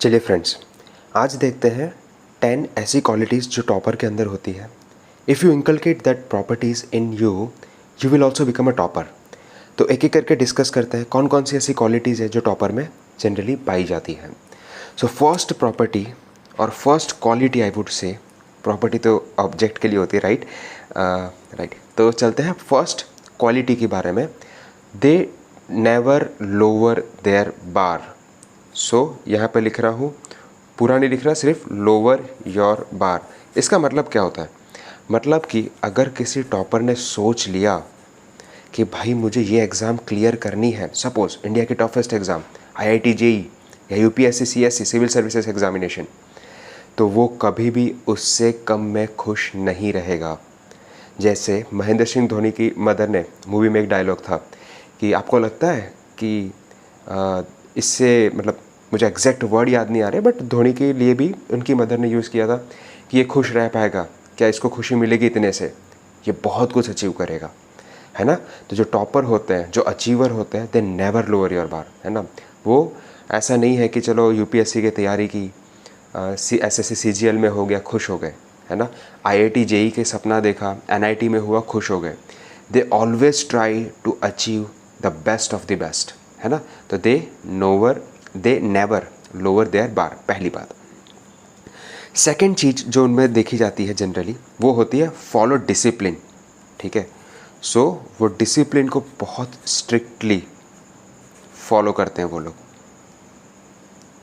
चलिए फ्रेंड्स, आज देखते हैं 10 ऐसी क्वालिटीज़ जो टॉपर के अंदर होती है। If you inculcate that properties in you, you will also become a topper. तो एक एक करके डिस्कस करते हैं कौन कौन सी ऐसी क्वालिटीज़ है जो टॉपर में जनरली पाई जाती है। सो फर्स्ट प्रॉपर्टी और first quality, I would say, property तो ऑब्जेक्ट के लिए होती है, राइट राइट। तो चलते हैं फर्स्ट क्वालिटी के बारे में। दे नेवर लोअर देयर बार। सो यहाँ पे लिख रहा हूँ, पूरा नहीं लिख रहा, सिर्फ लोअर योर बार। इसका मतलब क्या होता है? मतलब कि अगर किसी टॉपर ने सोच लिया कि भाई मुझे ये एग्ज़ाम क्लियर करनी है, सपोज़ इंडिया की टफेस्ट एग्ज़ाम IIT JEE या UPSC CSC civil services examination, तो वो कभी भी उससे कम में खुश नहीं रहेगा। जैसे महेंद्र सिंह धोनी की मदर ने, मूवी में एक डायलॉग था कि आपको लगता है कि इससे, मतलब मुझे एग्जैक्ट वर्ड याद नहीं आ रहे, बट धोनी के लिए भी उनकी मदर ने यूज़ किया था कि ये खुश रह पाएगा क्या, इसको खुशी मिलेगी इतने से, ये बहुत कुछ अचीव करेगा, है ना। तो जो टॉपर होते हैं, जो अचीवर होते हैं, दे नेवर लोअर योर बार, है ना। वो ऐसा नहीं है कि चलो UPSC की तैयारी की, SSC CGL में हो गया, खुश हो गए, है ना। IIT JEE के सपना देखा, NIT में हुआ, खुश हो गए। They always try to achieve the best of the best, है ना। तो they never lower their bar, पहली बात। सेकेंड चीज़ जो उनमें देखी जाती है जनरली, वो होती है फॉलो डिसिप्लिन, ठीक है। सो वो डिसिप्लिन को बहुत स्ट्रिक्टली फॉलो करते हैं वो लोग,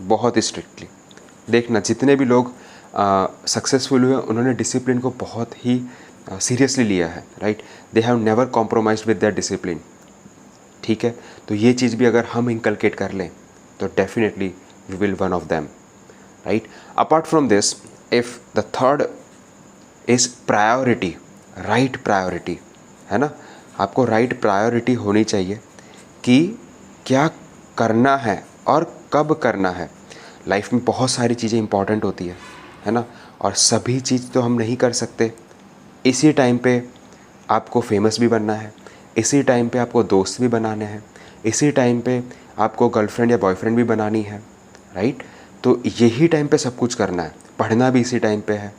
बहुत स्ट्रिक्टली। देखना, जितने भी लोग सक्सेसफुल हुए, उन्होंने डिसिप्लिन को बहुत ही सीरियसली लिया है, right. They have never compromised with their discipline, ठीक है। तो ये चीज़ भी अगर हम इंकलकेट कर लें तो definitely we will one of them, right. Apart from this, if the third is priority, right priority, है ना। आपको राइट प्रायोरिटी होनी चाहिए कि क्या करना है और कब करना है। लाइफ में बहुत सारी चीज़ें इंपॉर्टेंट होती है ना, और सभी चीज़ तो हम नहीं कर सकते। इसी टाइम पे आपको फेमस भी बनना है, इसी टाइम पे आपको दोस्त भी बनाने हैं, इसी टाइम पे आपको गर्लफ्रेंड या बॉयफ्रेंड भी बनानी है, राइट। तो यही टाइम पे सब कुछ करना है, पढ़ना भी इसी टाइम पे है।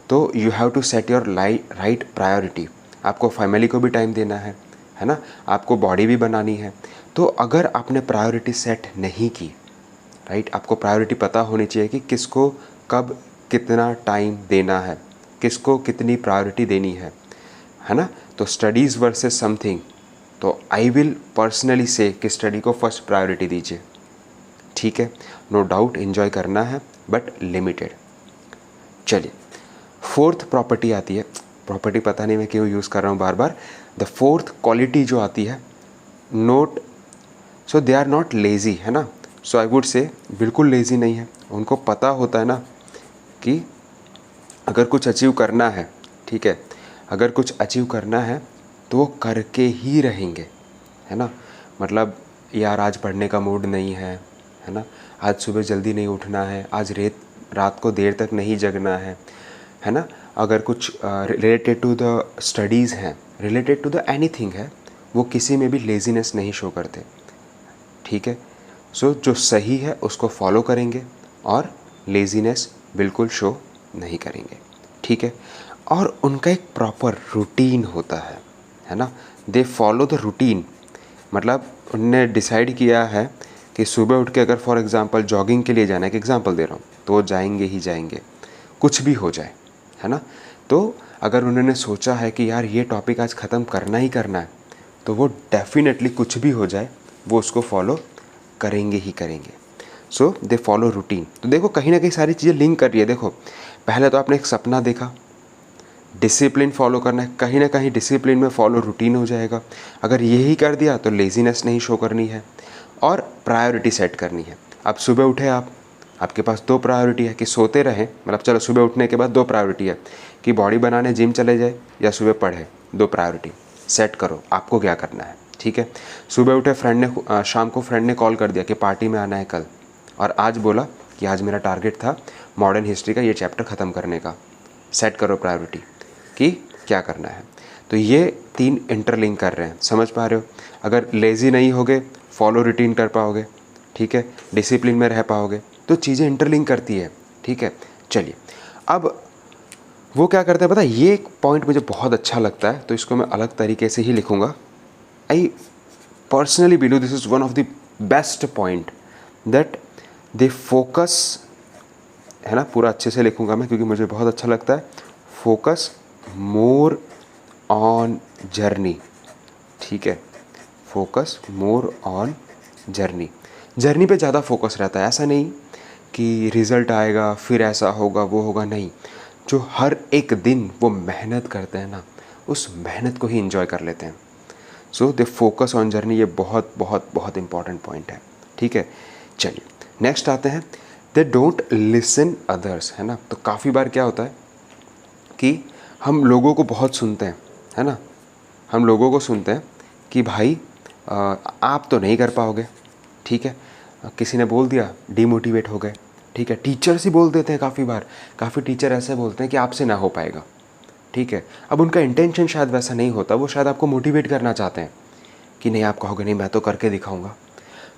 तो you have to set your right priority. आपको फैमिली को भी टाइम देना है ना, आपको बॉडी भी बनानी है। तो अगर आपने प्रायोरिटी सेट नहीं की, राइट, आपको प्रायोरिटी पता होनी चाहिए कि किसको कब कितना टाइम देना है, किसको कितनी प्रायोरिटी देनी है ना। तो स्टडीज़ वर्सेस समथिंग, तो आई विल पर्सनली से कि स्टडी को फर्स्ट प्रायोरिटी दीजिए, ठीक है। नो डाउट एंजॉय करना है, बट लिमिटेड। चलिए, फोर्थ प्रॉपर्टी आती है। प्रॉपर्टी पता नहीं मैं क्यों यूज़ कर रहा हूँ बार बार। द फोर्थ क्वालिटी जो आती है, note, so they are not lazy, है ना। सो आई वुड से बिल्कुल लेज़ी नहीं है, उनको पता होता है ना कि अगर कुछ अचीव करना है, ठीक है, अगर कुछ अचीव करना है तो वो करके ही रहेंगे, है ना। मतलब यार आज पढ़ने का मूड नहीं है ना, आज सुबह जल्दी नहीं उठना है, आज रात को देर तक नहीं जगना है ना। अगर कुछ रिलेटेड टू द स्टडीज़ हैं, रिलेटेड टू द एनीथिंग है, वो किसी में भी लेज़ीनेस नहीं शो करते, ठीक है। सो जो सही है उसको फॉलो करेंगे और लेज़ीनेस बिल्कुल शो नहीं करेंगे, ठीक है। और उनका एक प्रॉपर रूटीन होता है ना। दे फॉलो द रूटीन, मतलब उनने डिसाइड किया है कि सुबह उठ के अगर फॉर एग्ज़ाम्पल जॉगिंग के लिए जाना है, एक एग्ज़ाम्पल दे रहा हूँ, तो वो जाएंगे ही जाएंगे, कुछ भी हो जाए, है ना। तो अगर उन्होंने सोचा है कि यार ये टॉपिक आज ख़त्म करना ही करना है, तो वो डेफिनेटली कुछ भी हो जाए वो उसको फॉलो करेंगे ही करेंगे। सो दे फॉलो रूटीन। तो देखो, कहीं ना कहीं सारी चीज़ें लिंक कर रही है। देखो, पहले तो आपने एक सपना देखा, डिसिप्लिन फॉलो करना है, कहीं ना कहीं डिसिप्लिन में फॉलो रूटीन हो जाएगा। अगर यही कर दिया तो लेज़ीनेस नहीं शो करनी है और प्रायोरिटी सेट करनी है। अब सुबह उठे आपके पास दो प्रायोरिटी है कि सोते रहें, मतलब चलो सुबह उठने के बाद दो प्रायोरिटी है कि बॉडी बनाने जिम चले जाए या सुबह पढ़े। दो प्रायोरिटी सेट करो, आपको क्या करना है, ठीक है। सुबह उठे, शाम को फ्रेंड ने कॉल कर दिया कि पार्टी में आना है कल, और आज बोला कि आज मेरा टारगेट था मॉडर्न हिस्ट्री का ये चैप्टर ख़त्म करने का। सेट करो प्रायोरिटी कि क्या करना है। तो ये तीन इंटरलिंक कर रहे हैं, समझ पा रहे हो। अगर लेज़ी नहीं होगे, फॉलो रूटीन कर पाओगे, ठीक है, डिसिप्लिन में रह पाओगे, तो चीज़ें इंटरलिंक करती है, ठीक है। चलिए, अब वो क्या करता है पता है, ये एक पॉइंट मुझे बहुत अच्छा लगता है, तो इसको मैं अलग तरीके से ही लिखूँगा। I personally believe this is one of the best point that they focus, है ना, पूरा अच्छे से लिखूँगा मैं क्योंकि मुझे बहुत अच्छा लगता है। फोकस मोर ऑन जर्नी, ठीक है, focus more on journey. Journey पे ज़्यादा फोकस रहता है, ऐसा नहीं कि रिज़ल्ट आएगा फिर ऐसा होगा वो होगा, नहीं। जो हर एक दिन वो मेहनत करते हैं ना, उस मेहनत को ही इंजॉय कर लेते हैं। सो दे फोकस ऑन जर्नी, ये बहुत बहुत बहुत इंपॉर्टेंट पॉइंट है, ठीक है। चलिए नेक्स्ट आते हैं, दे डोंट लिसन अदर्स, है ना। तो काफ़ी बार क्या होता है कि हम लोगों को बहुत सुनते हैं, है ना, हम लोगों को सुनते हैं कि भाई आप तो नहीं कर पाओगे, ठीक है। किसी ने बोल दिया, डिमोटिवेट हो गए, ठीक है। टीचर्स ही बोल देते हैं काफ़ी बार, काफ़ी टीचर ऐसे बोलते हैं कि आपसे ना हो पाएगा, ठीक है। अब उनका इंटेंशन शायद वैसा नहीं होता, वो शायद आपको मोटिवेट करना चाहते हैं कि नहीं आप कहोगे नहीं मैं तो करके दिखाऊंगा।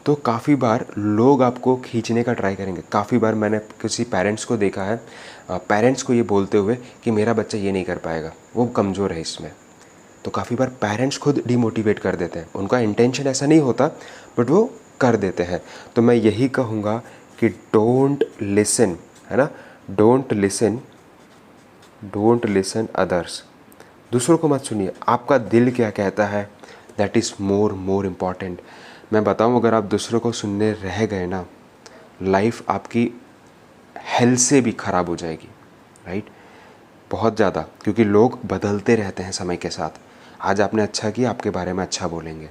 तो काफ़ी बार लोग आपको खींचने का ट्राई करेंगे। काफ़ी बार मैंने किसी पेरेंट्स को देखा है, पेरेंट्स को ये बोलते हुए कि मेरा बच्चा ये नहीं कर पाएगा, वो कमज़ोर है इसमें। तो काफ़ी बार पेरेंट्स खुद डिमोटिवेट कर देते हैं, उनका इंटेंशन ऐसा नहीं होता बट वो कर देते हैं। तो मैं यही कहूँगा कि डोंट लिसन, है ना, डोंट लिसन अदर्स। दूसरों को मत सुनिए, आपका दिल क्या कहता है दैट इज़ मोर इम्पॉर्टेंट। मैं बताऊँ, अगर आप दूसरों को सुनने रह गए ना, लाइफ आपकी हेल्थ से भी ख़राब हो जाएगी, राइट, बहुत ज़्यादा, क्योंकि लोग बदलते रहते हैं समय के साथ। आज आपने अच्छा किया, आपके बारे में अच्छा बोलेंगे,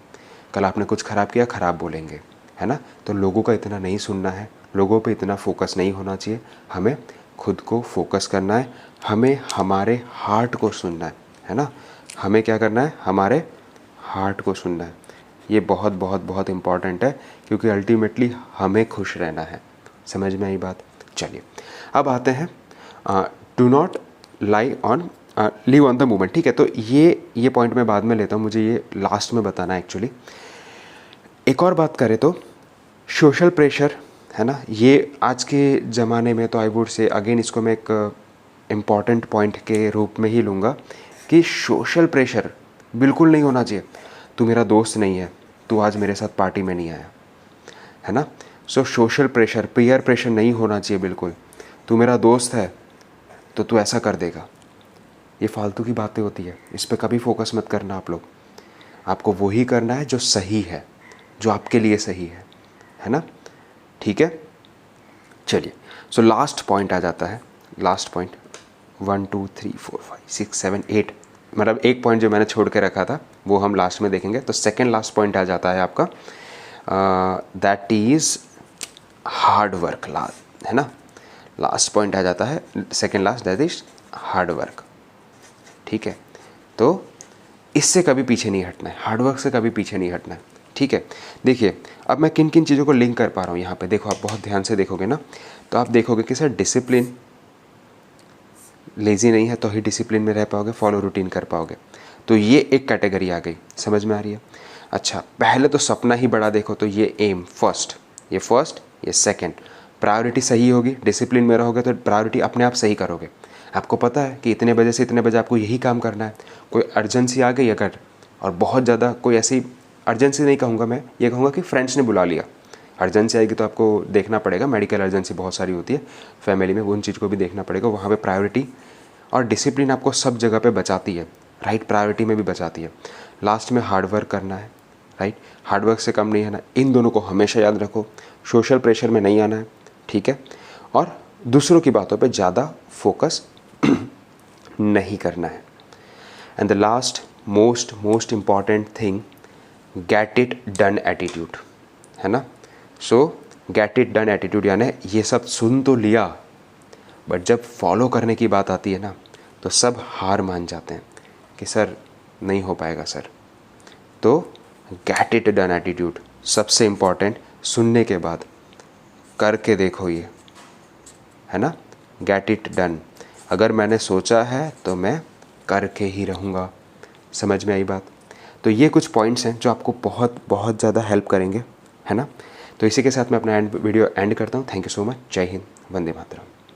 कल आपने कुछ ख़राब किया, ख़राब बोलेंगे, है ना। तो लोगों का इतना नहीं सुनना है, लोगों पे इतना फोकस नहीं होना चाहिए, हमें खुद को फोकस करना है, हमें हमारे हार्ट को सुनना है ना। हमें क्या करना है, हमारे हार्ट को सुनना है। ये बहुत बहुत बहुत इम्पॉर्टेंट है क्योंकि अल्टीमेटली हमें खुश रहना है। समझ में आई बात। चलिए अब आते हैं, do not live on the moment, ठीक है। तो ये पॉइंट मैं बाद में लेता हूँ, मुझे ये लास्ट में बताना है एक्चुअली। एक और बात करें तो सोशल प्रेशर, है ना, ये आज के ज़माने में तो आई वुड से अगेन इसको मैं एक इम्पॉर्टेंट पॉइंट के रूप में ही लूँगा कि सोशल प्रेशर बिल्कुल नहीं होना चाहिए। तू मेरा दोस्त नहीं है, तू आज मेरे साथ पार्टी में नहीं आया, है ना। सो सोशल प्रेशर, पीयर प्रेशर नहीं होना चाहिए बिल्कुल। तू मेरा दोस्त है तो तू ऐसा कर देगा, ये फालतू की बातें होती है, इस पर कभी फोकस मत करना आप लोग। आपको वही करना है जो सही है, जो आपके लिए सही है ना, ठीक है। चलिए सो लास्ट पॉइंट आ जाता है, लास्ट पॉइंट 1 2 3 4 5 6 7 8, मतलब एक पॉइंट जो मैंने छोड़ के रखा था वो हम लास्ट में देखेंगे। तो सेकेंड लास्ट पॉइंट आ जाता है आपका, दैट इज़ हार्ड वर्क, है ना। लास्ट पॉइंट आ जाता है second last, that is hard work, ठीक है। तो इससे कभी पीछे नहीं हटना है, हार्ड वर्क से कभी पीछे नहीं हटना है, ठीक है। देखिए अब मैं किन किन चीज़ों को लिंक कर पा रहा हूँ यहाँ पे, देखो आप बहुत ध्यान से देखोगे ना तो आप देखोगे कि सर डिसिप्लिन, लेज़ी नहीं है तो ही डिसिप्लिन में रह पाओगे, फॉलो रूटीन कर पाओगे। तो ये एक कैटेगरी आ गई, समझ में आ रही है। अच्छा पहले तो सपना ही बड़ा देखो, तो ये एम फर्स्ट, ये सेकंड, प्रायोरिटी सही होगी, डिसिप्लिन में रहोगे तो प्रायोरिटी अपने आप सही करोगे। आपको पता है कि इतने बजे से इतने बजे आपको यही काम करना है। कोई अर्जेंसी आ गई अगर, और बहुत ज़्यादा कोई ऐसी अर्जेंसी नहीं कहूँगा मैं, ये कहूँगा कि फ्रेंड्स ने बुला लिया, अर्जेंसी आएगी तो आपको देखना पड़ेगा, मेडिकल अर्जेंसी बहुत सारी होती है फैमिली में, उन चीज़ को भी देखना पड़ेगा। वहाँ पे प्रायोरिटी और डिसिप्लिन आपको सब जगह पे बचाती है, राइट, प्रायोरिटी में भी बचाती है। लास्ट में हार्ड वर्क करना है, राइट, हार्ड वर्क से कम नहीं आना, इन दोनों को हमेशा याद रखो। सोशल प्रेशर में नहीं आना है, ठीक है, और दूसरों की बातों पे ज़्यादा फोकस नहीं करना है। And the last most important thing, get it done attitude, है ना। सो गेट इट डन एटीट्यूड यानी ये सब सुन तो लिया बट जब फॉलो करने की बात आती है ना तो सब हार मान जाते हैं कि सर नहीं हो पाएगा सर। तो गेट इट डन एटीट्यूड सबसे इम्पॉर्टेंट, सुनने के बाद करके देखो ये, है ना, गेट इट डन। अगर मैंने सोचा है तो मैं करके ही रहूँगा। समझ में आई बात। तो ये कुछ पॉइंट्स हैं जो आपको बहुत बहुत ज़्यादा हेल्प करेंगे, है ना। तो इसी के साथ मैं अपना वीडियो एंड करता हूँ। Thank you so much. जय हिंद, वंदे मातरम।